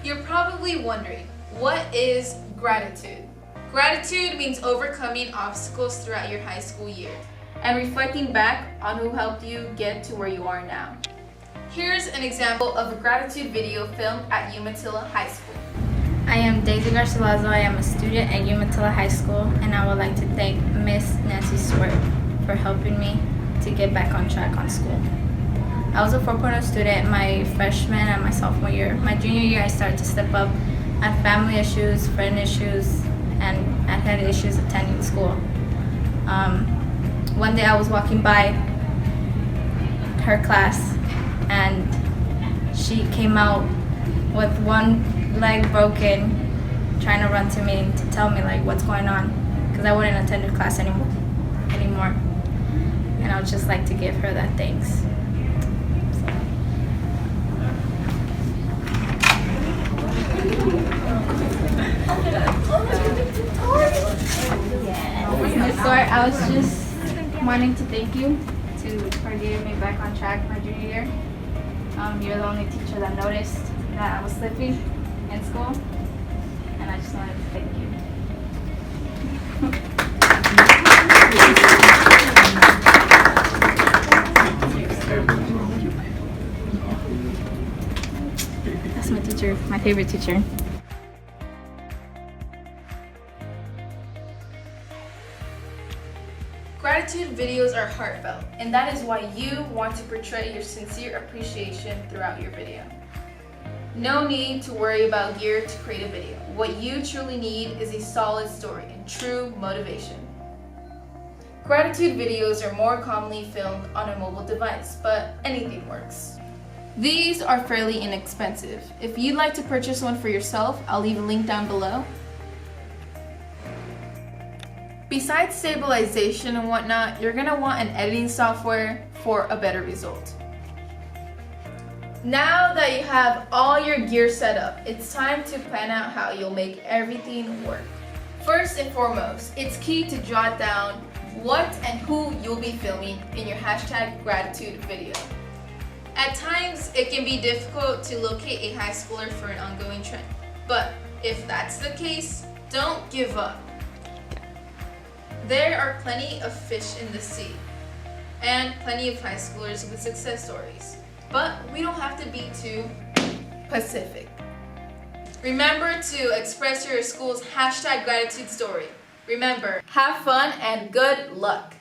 You're probably wondering, what is gratitude? Gratitude means overcoming obstacles throughout your high school year and reflecting back on who helped you get to where you are now. Here's an example of a gratitude video filmed at Umatilla High School. I am Daisy Garcilazo. I am a student at Umatilla High School, and I would like to thank Miss Nancy Stewart for helping me to get back on track on school. I was a 4.0 student my freshman and my sophomore year. My junior year, I started to step up. I had family issues, friend issues, and I had issues attending school. One day I was walking by her class, and she came out with one leg broken, trying to run to me to tell me like what's going on, because I wouldn't attend her class anymore. And I would just like to give her that thanks. I was just wanting to thank you for getting me back on track my junior year. You're the only teacher that noticed that I was slipping in school, and I just wanted to thank you. That's my teacher, my favorite teacher. Gratitude videos are heartfelt, and that is why you want to portray your sincere appreciation throughout your video. No need to worry about gear to create a video. What you truly need is a solid story and true motivation. Gratitude videos are more commonly filmed on a mobile device, but anything works. These are fairly inexpensive. If you'd like to purchase one for yourself, I'll leave a link down below. Besides stabilization and whatnot, you're gonna want an editing software for a better result. Now that you have all your gear set up, it's time to plan out how you'll make everything work. First and foremost, it's key to jot down what and who you'll be filming in your #gratitude video. At times, it can be difficult to locate a high schooler for an ongoing trend, but if that's the case, don't give up. There are plenty of fish in the sea, and plenty of high schoolers with success stories. But we don't have to be too Pacific. Remember to express your school's #gratitude story. Remember, have fun and good luck!